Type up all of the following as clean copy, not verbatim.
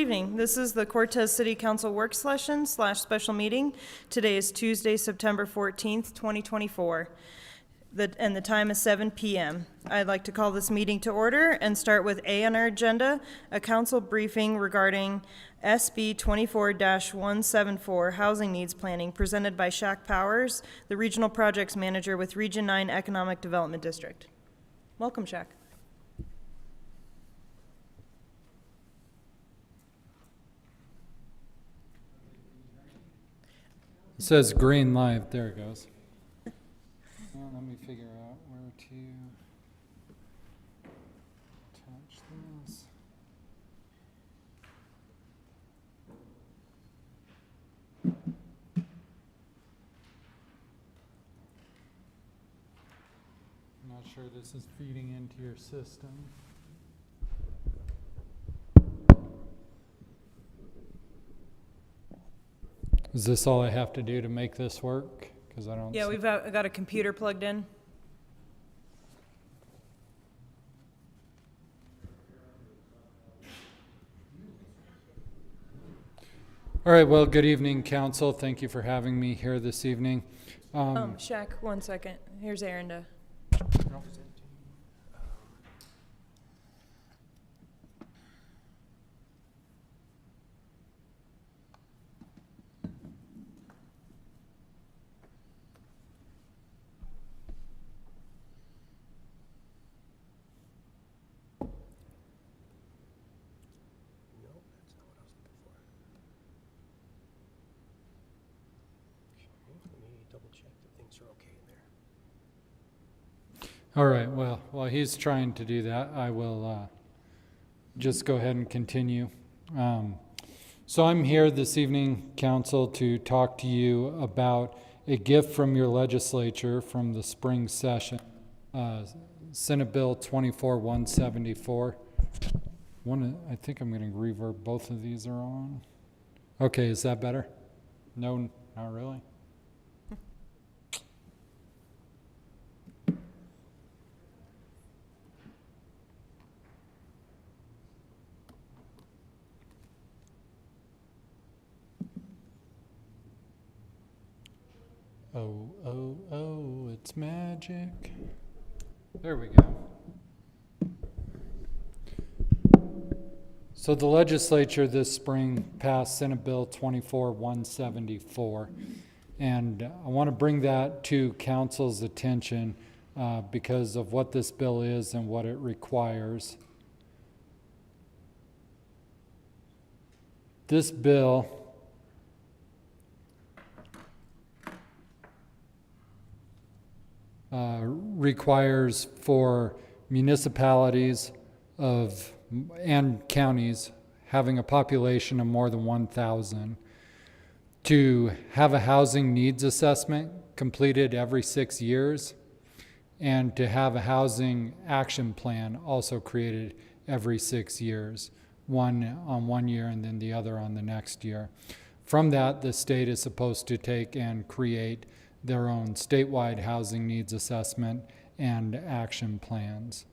evening. This is the Cortez City Council work session / special meeting. Today is Tuesday, September 14th, 2024, and the time is 7 p.m. I'd like to call this meeting to order and start with A on our agenda, a council briefing regarding SB 24-174 Housing Needs Planning, presented by Shak, the Regional Projects Manager with Region 9 Economic Development District. Welcome, Shak. It says green live. There it goes. Well, let me figure out where to touch this. I'm not sure this is feeding into your system. Is this all I have to do to make this work? Because I don't. Yeah, we've got a computer plugged in. All right. Well, good evening, Council. Thank you for having me here this evening. Shak, 1 second. Here's Aaron to. All right. Well, while he's trying to do that, I will just go ahead and continue. So I'm here this evening, Council, to talk to you about a gift from your legislature from the spring session, Senate Bill 24-174. I think I'm going to reverb. Both of these are on. Okay, is that better? No, not really. Oh, it's magic. There we go. So the legislature this spring passed Senate Bill 24-174, and I want to bring that to Council's attention because of what this bill is and what it requires. This bill requires for municipalities and counties having a population of more than 1,000 to have a housing needs assessment completed every 6 years, and to have a housing action plan also created every 6 years, one on 1 year and then the other on the next year. From that, the state is supposed to take and create their own statewide housing needs assessment and action plans.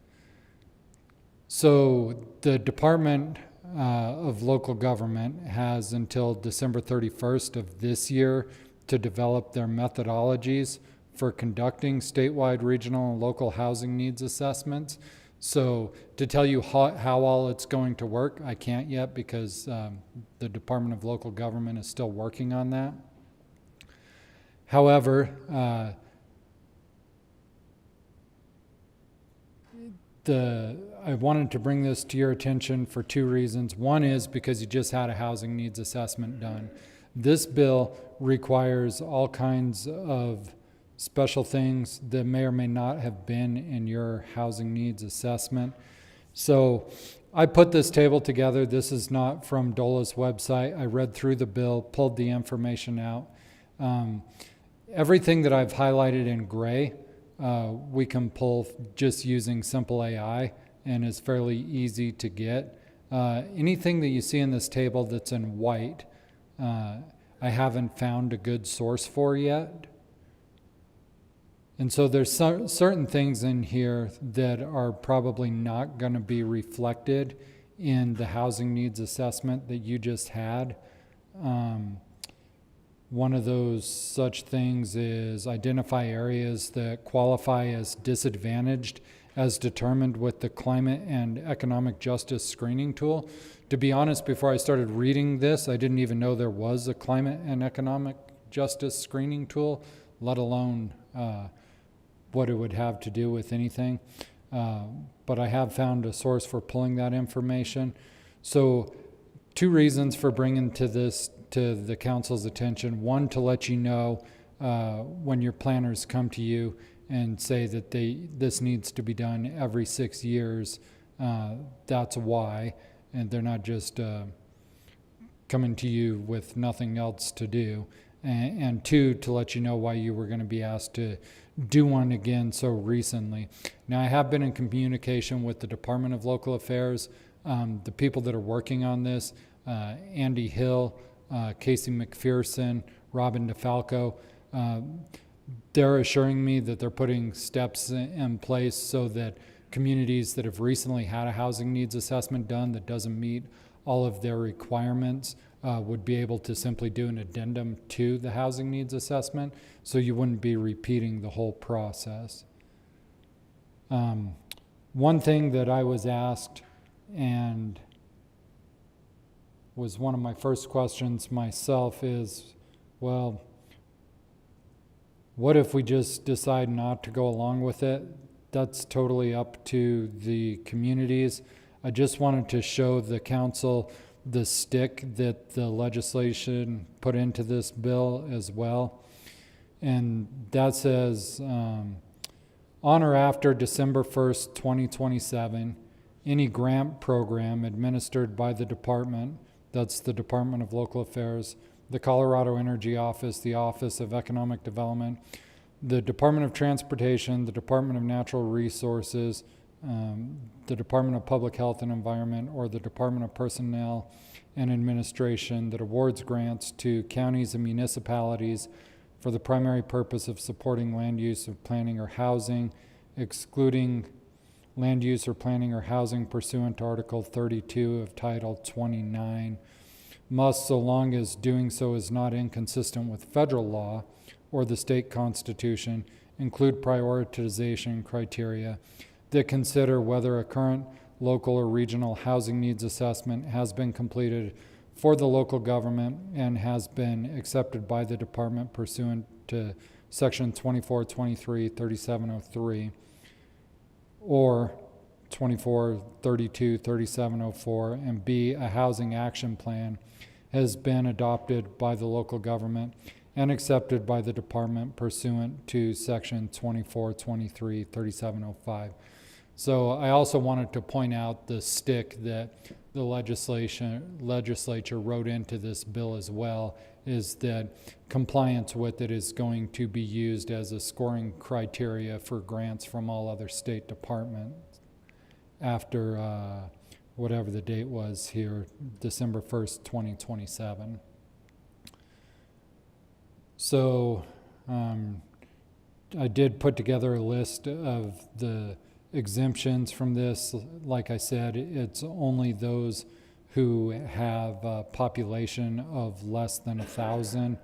So the Department of Local Government has until December 31st of this year to develop their methodologies for conducting statewide, regional, and local housing needs assessments. So to tell you how all it's going to work, I can't yet because the Department of Local Government is still working on that. However, I wanted to bring this to your attention for two reasons. One is because you just had a housing needs assessment done. This bill requires all kinds of special things that may or may not have been in your housing needs assessment. So I put this table together. This is not from DOLA's website. I read through the bill, pulled the information out. Everything that I've highlighted in gray, we can pull just using simple AI and is fairly easy to get. Anything that you see in this table that's in white, I haven't found a good source for yet. And so there's certain things in here that are probably not going to be reflected in the housing needs assessment that you just had. One of those such things is identify areas that qualify as disadvantaged as determined with the climate and economic justice screening tool. To be honest, before I started reading this, I didn't even know there was a climate and economic justice screening tool, let alone what it would have to do with anything. But I have found a source for pulling that information. So 2 reasons for bringing to the council's attention. One, to let you know when your planners come to you and say that this needs to be done every 6 years, that's why. And they're not just coming to you with nothing else to do. And 2, to let you know why you were going to be asked to do one again so recently. Now, I have been in communication with the Department of Local Affairs, the people that are working on this, Andy Hill, Casey McPherson, Robin DeFalco. They're assuring me that they're putting steps in place so that communities that have recently had a housing needs assessment done that doesn't meet all of their requirements would be able to simply do an addendum to the housing needs assessment, so you wouldn't be repeating the whole process. One thing that I was asked, and was one of my first questions myself, is, well, what if we just decide not to go along with it? That's totally up to the communities. I just wanted to show the council the stick that the legislation put into this bill as well. And that says, on or after December 1st, 2027, any grant program administered by the department, that's the Department of Local Affairs, the Colorado Energy Office, the Office of Economic Development, the Department of Transportation, the Department of Natural Resources, the Department of Public Health and Environment, or the Department of Personnel and Administration that awards grants to counties and municipalities for the primary purpose of supporting land use or planning or housing, excluding land use or planning or housing pursuant to Article 32 of Title 29, must, so long as doing so is not inconsistent with federal law or the state constitution, include prioritization criteria that consider whether a current local or regional housing needs assessment has been completed for the local government and has been accepted by the department pursuant to Section 2423, 3703, or 2432, 3704, and B, a housing action plan has been adopted by the local government and accepted by the department pursuant to Section 2423, 3705. So I also wanted to point out the stick that the legislature wrote into this bill as well, is that compliance with it is going to be used as a scoring criteria for grants from all other state departments after whatever the date was here, December 1st, 2027. So I did put together a list of the exemptions from this. Like I said, it's only those who have a population of less than 1,000.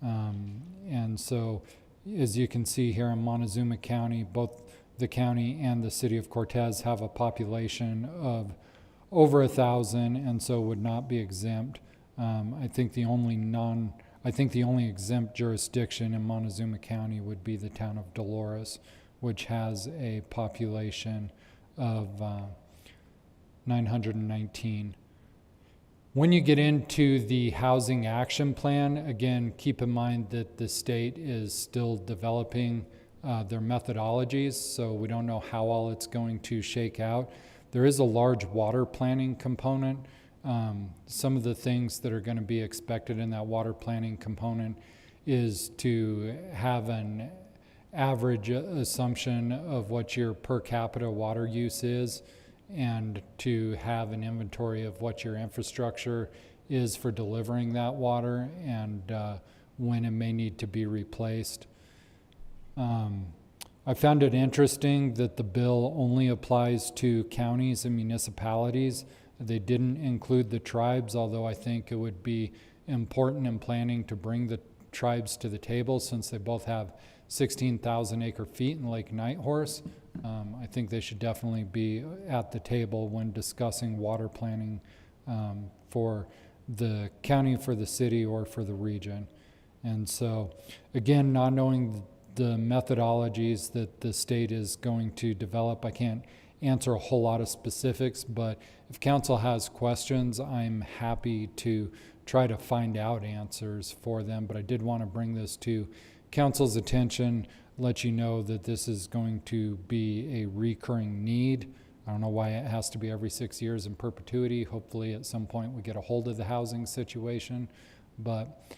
And so, as you can see here in Montezuma County, both the county and the city of Cortez have a population of over 1,000, and so would not be exempt. I think the only exempt jurisdiction in Montezuma County would be the town of Dolores, which has a population of 919. When you get into the housing action plan, again, keep in mind that the state is still developing their methodologies, so we don't know how all it's going to shake out. There is a large water planning component. Some of the things that are going to be expected in that water planning component is to have an average assumption of what your per capita water use is, and to have an inventory of what your infrastructure is for delivering that water and when it may need to be replaced. I found it interesting that the bill only applies to counties and municipalities. They didn't include the tribes, although I think it would be important in planning to bring the tribes to the table since they both have 16,000 acre feet in Lake Nighthorse. I think they should definitely be at the table when discussing water planning for the county, for the city, or for the region. And so, again, not knowing the methodologies that the state is going to develop, I can't answer a whole lot of specifics, but if council has questions, I'm happy to try to find out answers for them. But I did want to bring this to council's attention, let you know that this is going to be a recurring need. I don't know why it has to be every 6 years in perpetuity. Hopefully at some point we get a hold of the housing situation, but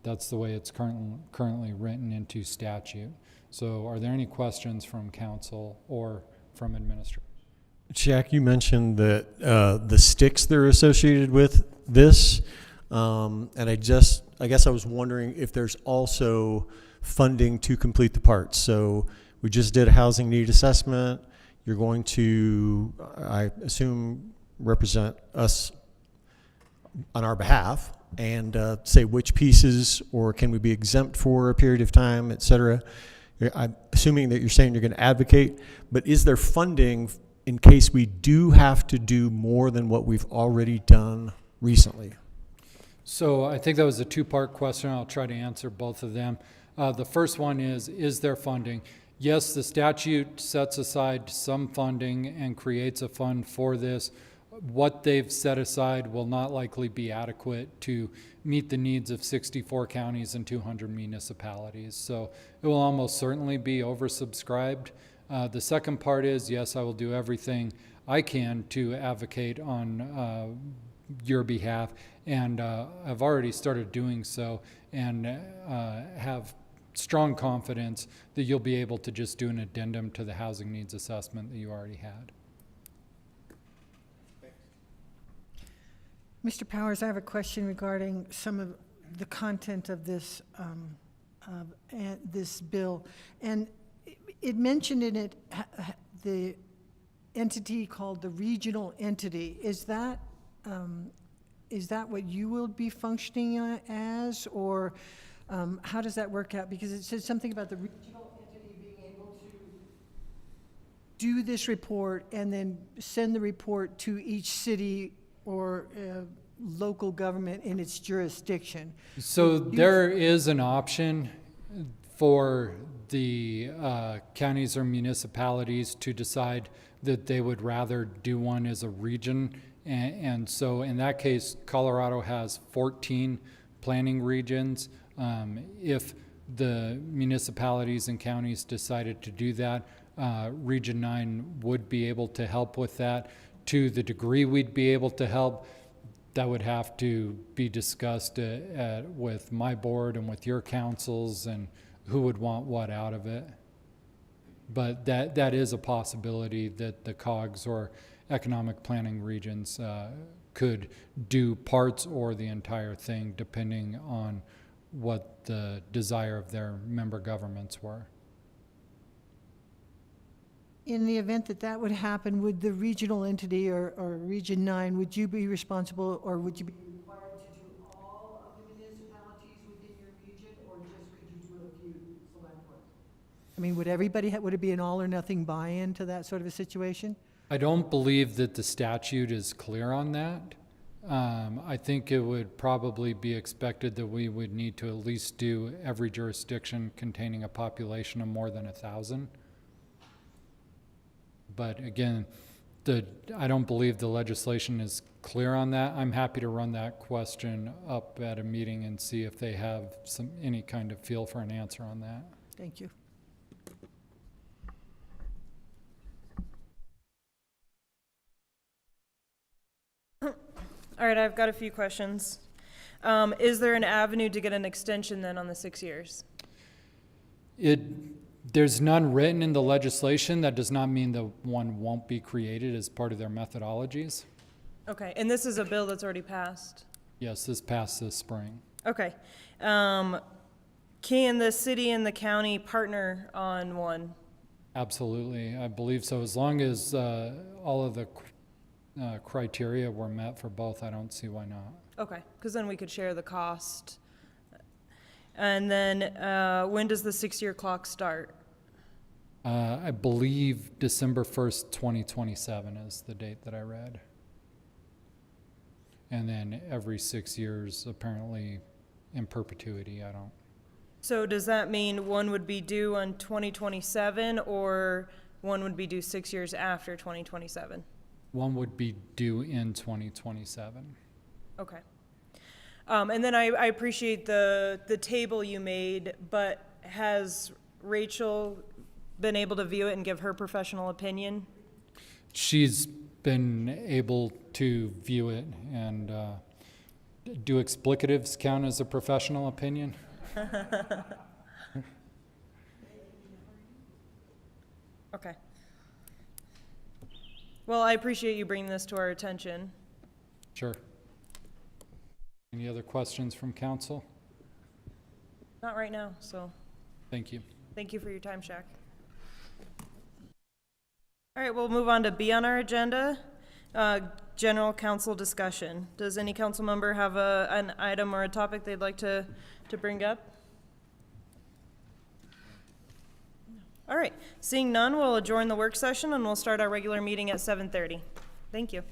that's the way it's currently written into statute. So are there any questions from council or from administration? Shak, you mentioned that the sticks that are associated with this, and I guess I was wondering if there's also funding to complete the parts. So we just did a housing need assessment. You're going to, I assume, represent us on our behalf and say which pieces, or can we be exempt for a period of time, et cetera. I'm assuming that you're saying you're going to advocate, but is there funding in case we do have to do more than what we've already done recently? So I think that was a two-part question. I'll try to answer both of them. The first one is there funding? Yes, the statute sets aside some funding and creates a fund for this. What they've set aside will not likely be adequate to meet the needs of 64 counties and 200 municipalities. So it will almost certainly be oversubscribed. The second part is, yes, I will do everything I can to advocate on your behalf, and I've already started doing so, and have strong confidence that you'll be able to just do an addendum to the housing needs assessment that you already had. Mr. Powers, I have a question regarding some of the content of this this bill, and it mentioned in it the entity called the regional entity. Is that what you will be functioning as, or how does that work out? Because it says something about the regional entity being able to do this report and then send the report to each city or local government in its jurisdiction. So there is an option for the counties or municipalities to decide that they would rather do one as a region. And so in that case, Colorado has 14 planning regions. If the municipalities and counties decided to do that, Region 9 would be able to help with that. To the degree we'd be able to help, that would have to be discussed with my board and with your councils and who would want what out of it. But that is a possibility that the COGS or economic planning regions could do parts or the entire thing depending on what the desire of their member governments were. In the event that that would happen, would the regional entity or Region 9, would you be responsible, or would you be required to do all of the municipalities within your region, or just could you do a few select ones? I mean, would everybody, would it be an all or nothing buy-in to that sort of a situation? I don't believe that the statute is clear on that. I think it would probably be expected that we would need to at least do every jurisdiction containing a population of more than 1,000. But again, I don't believe the legislation is clear on that. I'm happy to run that question up at a meeting and see if they have any kind of feel for an answer on that. Thank you. All right, I've got a few questions. Is there an avenue to get an extension then on the 6 years? There's none written in the legislation. That does not mean that one won't be created as part of their methodologies. Okay, and this is a bill that's already passed? Yes, this passed this spring. Okay. Can the city and the county partner on one? Absolutely, I believe so. As long as all of the criteria were met for both, I don't see why not. Okay, because then we could share the cost. And then, when does the 6-year clock start? I believe December 1st, 2027 is the date that I read. And then every 6 years, apparently in perpetuity, I don't. So does that mean one would be due on 2027, or one would be due 6 years after 2027? One would be due in 2027. Okay. And then I appreciate the table you made, but has Rachel been able to view it and give her professional opinion? She's been able to view it, and do explicatives count as a professional opinion? Okay. Well, I appreciate you bringing this to our attention. Sure. Any other questions from council? Not right now, so Thank you. thank you for your time, Shak. All right, we'll move on to B on our agenda, general council discussion. Does any council member have an item or a topic they'd like to bring up? All right, seeing none, we'll adjourn the work session and we'll start our regular meeting at 7:30. Thank you.